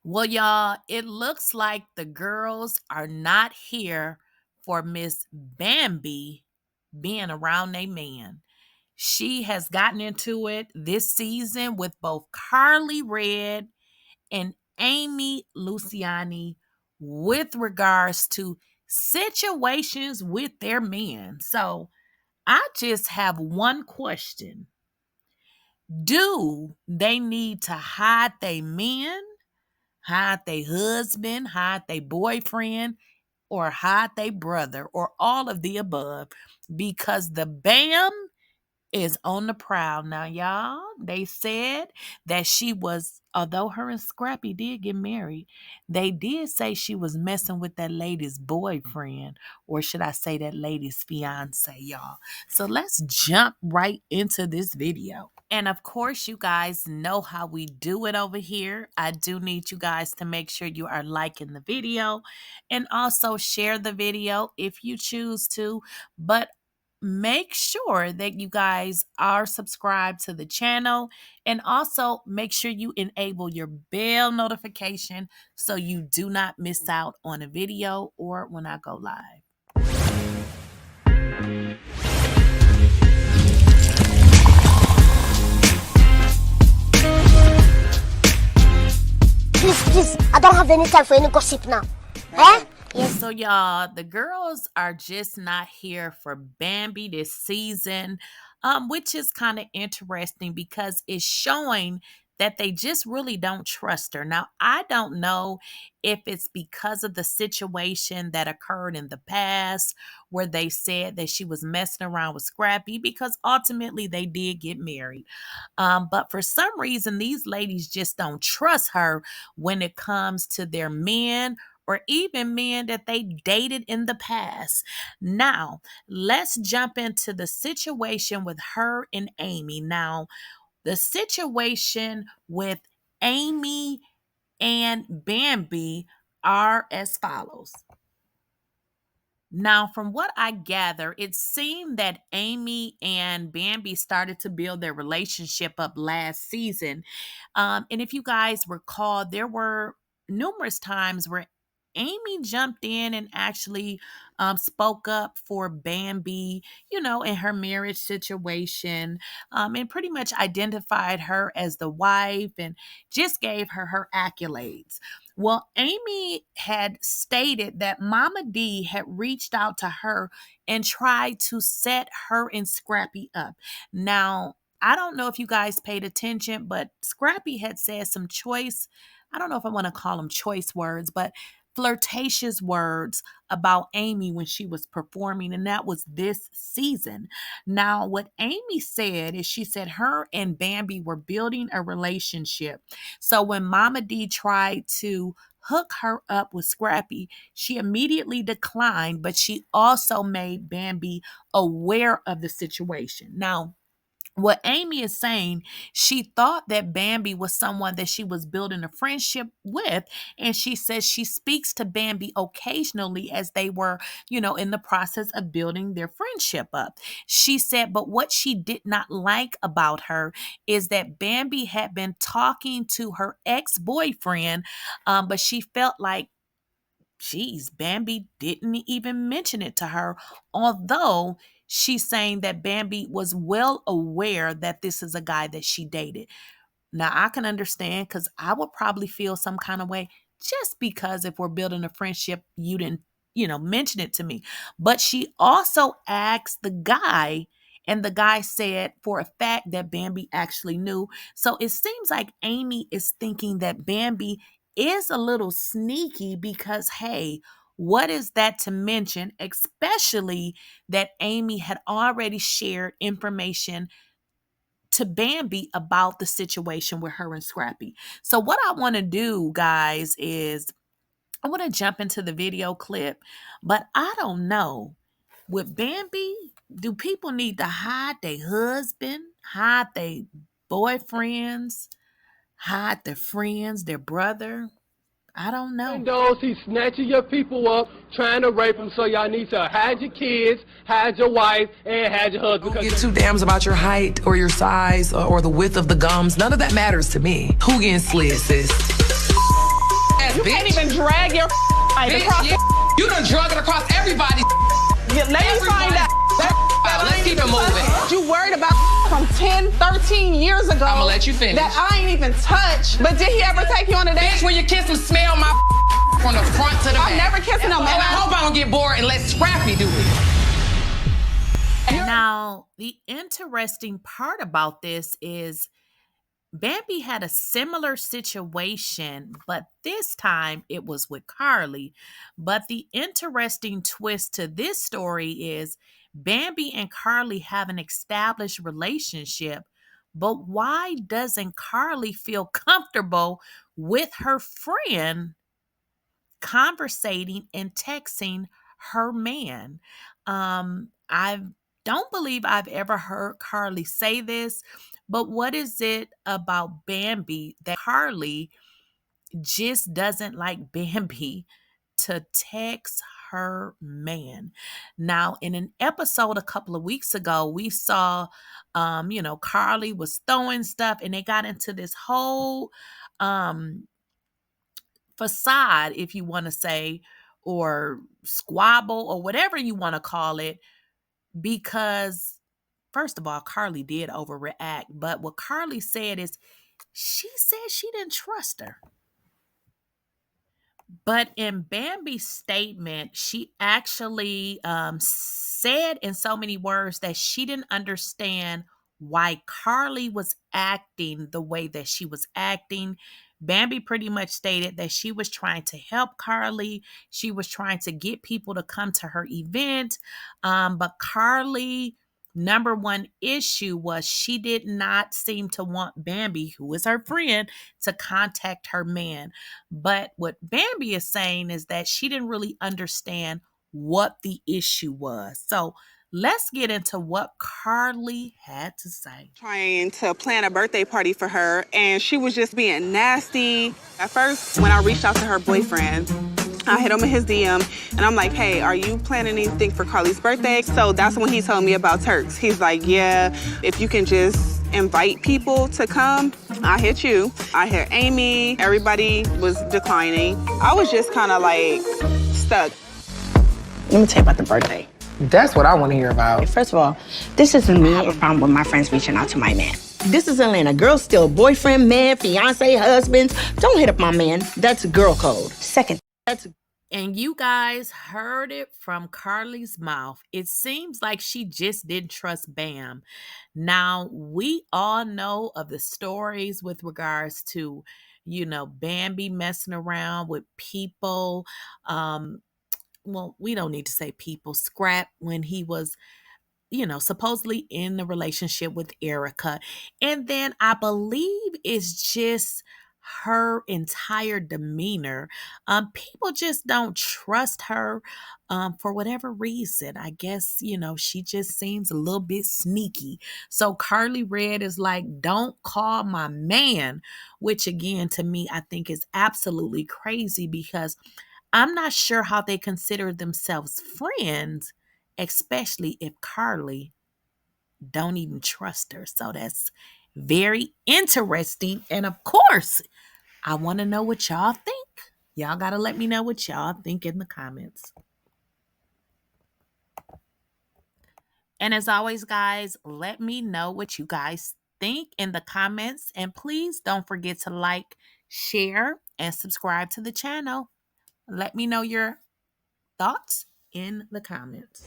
Well, y'all, it looks like the girls are not here for Miss Bambi being around a man. She has gotten into it this season with both karlieredd and amyluciani with regards to situations with their men. So I just have one question. Do they need to hide their men, hide their husband, hide their boyfriend, or hide their brother, or all of the above? Because the Bam is on the prowl. Now, y'all, they said that she was, although her and Scrappy did get married, they did say she was messing with that lady's boyfriend, or should I say that lady's fiance, y'all. So let's jump right into this video. And of course, you guys know how we do it over here. I do need you guys to make sure you are liking the video and also share the video if you choose to. But make sure that you guys are subscribed to the channel, and also make sure you enable your bell notification so you do not miss out on a video or when I go live. Please, I don't have any time for any gossip now. Eh? Yes. So, y'all, the girls are just not here for Bambi this season, which is kind of interesting because it's showing that they just really don't trust her. Now, I don't know if it's because of the situation that occurred in the past where they said that she was messing around with Scrappy, because ultimately they did get married. But for some reason, these ladies just don't trust her when it comes to their men or even men that they dated in the past. Now, let's jump into the situation with her and Amy. Now, the situation with Amy and Bambi are as follows. Now, from what I gather, it seemed that Amy and Bambi started to build their relationship up last season. And if you guys recall, there were numerous times where Amy jumped in and actually spoke up for Bambi, in her marriage situation, and pretty much identified her as the wife and just gave her accolades. Well, Amy had stated that mommadee had reached out to her and tried to set her and Scrappy up. Now, I don't know if you guys paid attention, but Scrappy had said some choice, I don't know if I want to call them choice words, but flirtatious words about Amy when she was performing, and that was this season. Now, what Amy said is she said her and Bambi were building a relationship. So when mommadee tried to hook her up with Scrappy, she immediately declined, but she also made Bambi aware of the situation. Now, what Amy is saying, she thought that Bambi was someone that she was building a friendship with. And she says she speaks to Bambi occasionally as they were, in the process of building their friendship up. She said, but what she did not like about her is that Bambi had been talking to her ex-boyfriend, but she felt like, geez, Bambi didn't even mention it to her, although she's saying that Bambi was well aware that this is a guy that she dated. Now, I can understand, because I would probably feel some kind of way just because if we're building a friendship, you didn't, mention it to me. But she also asked the guy, and the guy said for a fact that Bambi actually knew. So it seems like Amy is thinking that Bambi is a little sneaky because, hey, what is that to mention, especially that Amy had already shared information to Bambi about the situation with her and Scrappy. So what I want to do, guys, is I want to jump into the video clip, but I don't know. With Bambi, do people need to hide their husband, hide their boyfriends, hide their friends, their brother? I don't know. Windows, he's snatching your people up, trying to rape them, so y'all need to hide your kids, hide your wife, and hide your husband. Don't get too damns about your height or your size or the width of the gums. None of that matters to me. Who getting slid, sis? ass You bitch. can't even drag your life Bitch, across you done drug it across everybody's. Let me find out. Let's keep it moving. You worried about from 10, 13 years ago. I'ma let you finish. That I ain't even touched. But did he ever take you on a date? Bitch, when you kiss him, smell my from the front to the back. I'm never kissing him, man. And I hope I don't get bored and let Scrappy do it. Now, the interesting part about this is Bambi had a similar situation, but this time it was with Carly. But the interesting twist to this story is Bambi and Carly have an established relationship, but why doesn't Carly feel comfortable with her friend conversating and texting her man? I don't believe I've ever heard Carly say this, but what is it about Bambi that Carly just doesn't like Bambi to text her man? Now, in an episode a couple of weeks ago, we saw, Carly was throwing stuff and they got into this whole um, facade, if you want to say, or squabble or whatever you want to call it, because first of all, Carly did overreact. But what Carly said is she said she didn't trust her. But in Bambi's statement, she actually said in so many words that she didn't understand why Carly was acting the way that she was acting. Bambi pretty much stated that she was trying to help Carly. She was trying to get people to come to her event. But Carly, number one issue was she did not seem to want Bambi, who is her friend, to contact her man. But what Bambi is saying is that she didn't really understand what the issue was. So let's get into what Carly had to say. Trying to plan a birthday party for her, and she was just being nasty. At first, when I reached out to her boyfriend, I hit him in his DM, and I'm like, hey, are you planning anything for Carly's birthday? So that's when he told me about Turks. He's like, yeah, if you can just invite people to come, I hit you. I hit Amy. Everybody was declining. I was just kind of like stuck. Let me tell you about the birthday. That's what I want to hear about. First of all, this isn't me. I have a problem with my friends reaching out to my man. This is Atlanta. Girls still boyfriend, man, fiance, husbands. Don't hit up my man. That's girl code. Second, And you guys heard it from Carly's mouth. It seems like she just didn't trust Bam. Now, we all know of the stories with regards to, Bambi messing around with people. Well, we don't need to say people. Scrap when he was supposedly in the relationship with Erica. And then I believe it's just her entire demeanor. People just don't trust her for whatever reason. I guess, she just seems a little bit sneaky. So karlieredd is like, don't call my man, which again, to me, I think is absolutely crazy because I'm not sure how they consider themselves friends, especially if Carly don't even trust her. So that's very interesting. And of course, I want to know what y'all think. Y'all got to let me know what y'all think in the comments. And as always, guys, let me know what you guys think in the comments. And please don't forget to like, share, and subscribe to the channel. Let me know your thoughts in the comments.